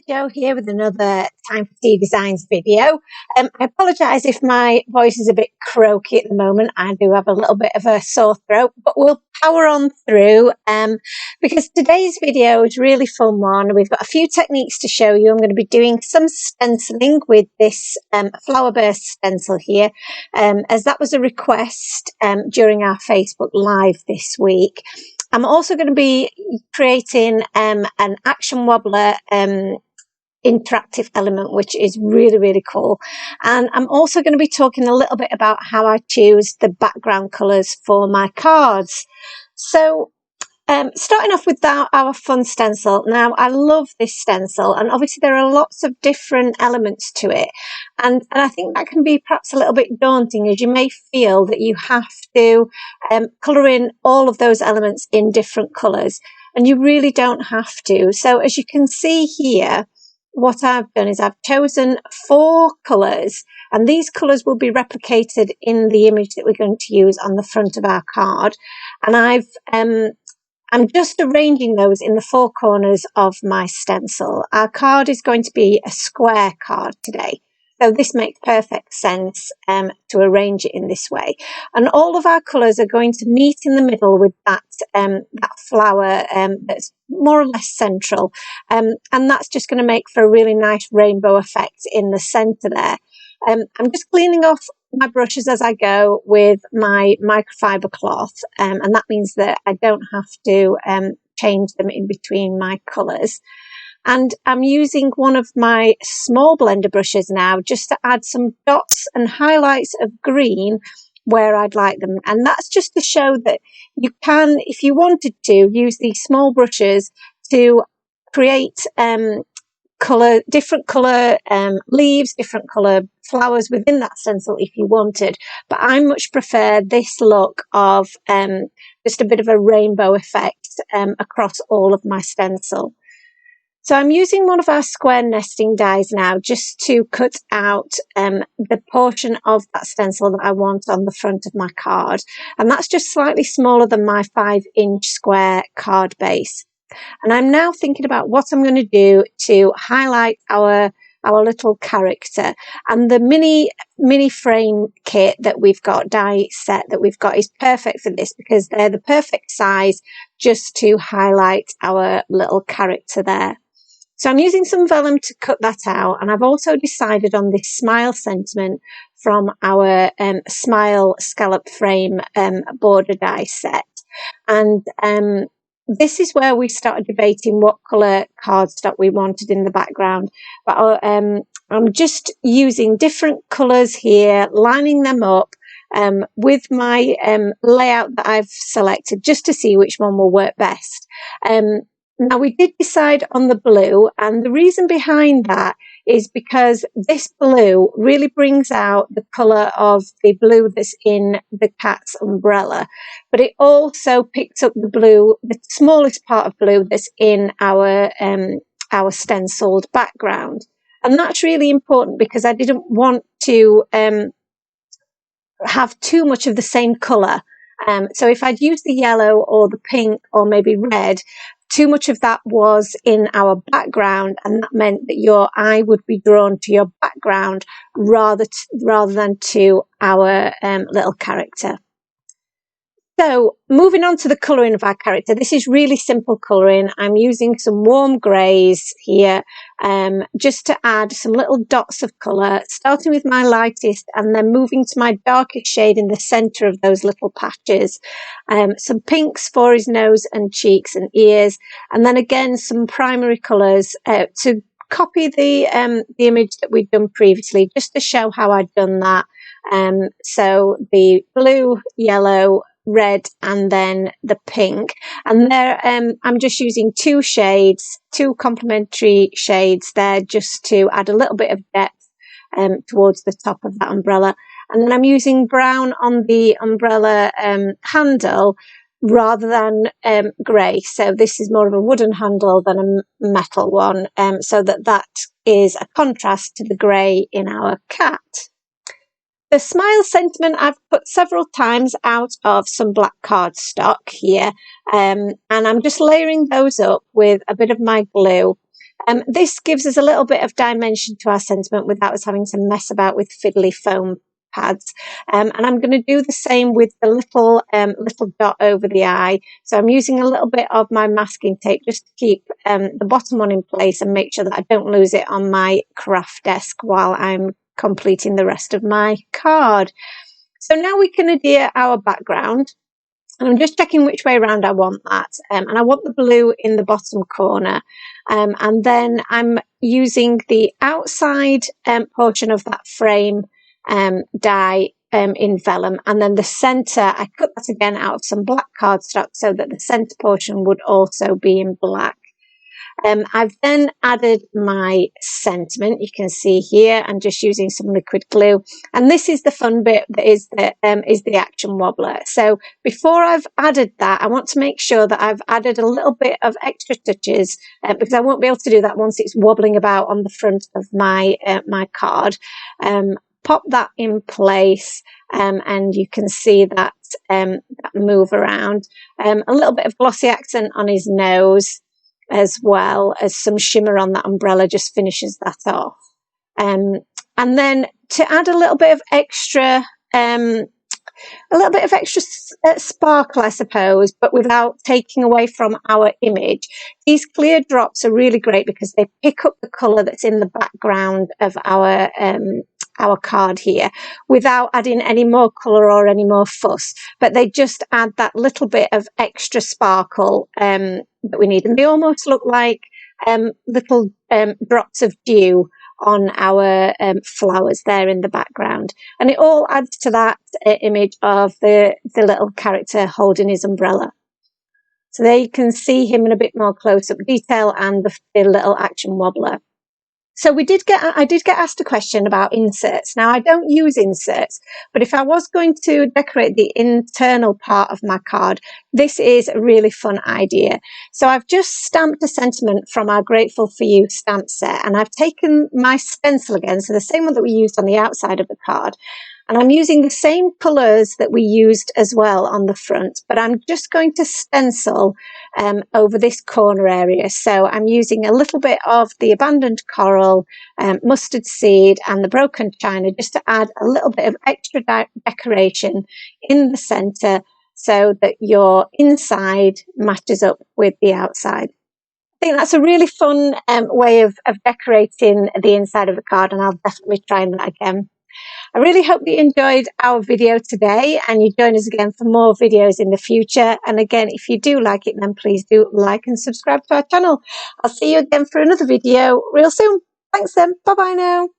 Jo here with another Time for Tea Designs video. I apologise if my voice is a bit croaky at the moment. I do have a little bit of a sore throat, but we'll power on through because today's video is a really fun one. We've got a few techniques to show you. I'm going to be doing some stenciling with this flower burst stencil here, as that was a request during our Facebook Live this week. I'm also going to be creating an action wobbler interactive element, which is really, really cool. And I'm also going to be talking a little bit about how I choose the background colours for my cards. So starting off with our fun stencil. Now, I love this stencil, and obviously there are lots of different elements to it. And I think that can be perhaps a little bit daunting, as you may feel that you have to colour in all of those elements in different colours. And you really don't have to. So as you can see here, what I've done is I've chosen 4 colours, and these colours will be replicated in the image that we're going to use on the front of our card. And I'm just arranging those in the 4 corners of my stencil. Our card is going to be a square card today, so this makes perfect sense to arrange it in this way. And all of our colours are going to meet in the middle with that flower that's more or less central, and that's just going to make for a really nice rainbow effect in the centre there. I'm just cleaning off my brushes as I go with my microfiber cloth, and that means that I don't have to change them in between my colours. And I'm using one of my small blender brushes now just to add some dots and highlights of green where I'd like them. And that's just to show that you can, if you wanted to, use these small brushes to create different colour leaves, different colour flowers within that stencil if you wanted. But I much prefer this look of just a bit of a rainbow effect across all of my stencil. So I'm using one of our square nesting dies now just to cut out the portion of that stencil that I want on the front of my card. And that's just slightly smaller than my 5-inch square card base. And I'm now thinking about what I'm going to do to highlight our little character. And the mini frame kit that we've got, die set that we've got, is perfect for this because they're the perfect size just to highlight our little character there. So I'm using some vellum to cut that out, and I've also decided on this smile sentiment from our smile scallop frame border die set. And this is where we started debating what colour cardstock we wanted in the background. But I'm just using different colours here, lining them up with my layout that I've selected just to see which one will work best. Now, we did decide on the blue, and the reason behind that is because this blue really brings out the colour of the blue that's in the cat's umbrella, but it also picks up the blue, the smallest part of blue that's in our stenciled background. And that's really important because I didn't want to have too much of the same colour. So if I'd used the yellow or the pink or maybe red, too much of that was in our background, and that meant that your eye would be drawn to your background rather than to our little character. So moving on to the colouring of our character, this is really simple colouring. I'm using some warm greys here just to add some little dots of colour, starting with my lightest and then moving to my darkest shade in the centre of those little patches. Some pinks for his nose and cheeks and ears, and then again some primary colours to copy the image that we'd done previously, just to show how I'd done that. So the blue, yellow, red, and then the pink, and there I'm just using 2 shades, 2 complementary shades there, just to add a little bit of depth towards the top of that umbrella. And then I'm using brown on the umbrella handle rather than grey, so this is more of a wooden handle than a metal one, so that is a contrast to the grey in our cat. The smile sentiment I've put several times out of some black cardstock here, and I'm just layering those up with a bit of my glue. This gives us a little bit of dimension to our sentiment without us having to mess about with fiddly foam pads. And I'm going to do the same with the little dot over the eye. So I'm using a little bit of my masking tape just to keep the bottom one in place and make sure that I don't lose it on my craft desk while I'm completing the rest of my card. So now we can adhere our background. And I'm just checking which way around I want that. And I want the blue in the bottom corner. And then I'm using the outside portion of that frame die in vellum. And then the centre, I cut that again out of some black cardstock so that the centre portion would also be in black. I've then added my sentiment. You can see here I'm just using some liquid glue, and this is the fun bit that is the action wobbler. So before I've added that, I want to make sure that I've added a little bit of extra touches because I won't be able to do that once it's wobbling about on the front of my my card. Pop that in place, and you can see that that move around. A little bit of glossy accent on his nose, as well as some shimmer on that umbrella just finishes that off. And then to add a little bit of extra sparkle, I suppose, but without taking away from our image. These clear drops are really great because they pick up the colour that's in the background of our card here without adding any more colour or any more fuss, but they just add that little bit of extra sparkle that we need, and they almost look like little drops of dew on our flowers there in the background, and it all adds to that image of the little character holding his umbrella. So there you can see him in a bit more close-up detail and the little action wobbler. So I did get asked a question about inserts. Now, I don't use inserts, but if I was going to decorate the internal part of my card, this is a really fun idea. So I've just stamped a sentiment from our Grateful for You stamp set, and I've taken my stencil again, so the same one that we used on the outside of the card. And I'm using the same colours that we used as well on the front, but I'm just going to stencil over this corner area. So I'm using a little bit of the abandoned coral, mustard seed and the broken china just to add a little bit of extra decoration in the centre so that your inside matches up with the outside. I think that's a really fun way of decorating the inside of the card, and I'll definitely try that again. I really hope you enjoyed our video today and you join us again for more videos in the future. And again, if you do like it, then please do like and subscribe to our channel. I'll see you again for another video real soon. Thanks then. Bye bye now.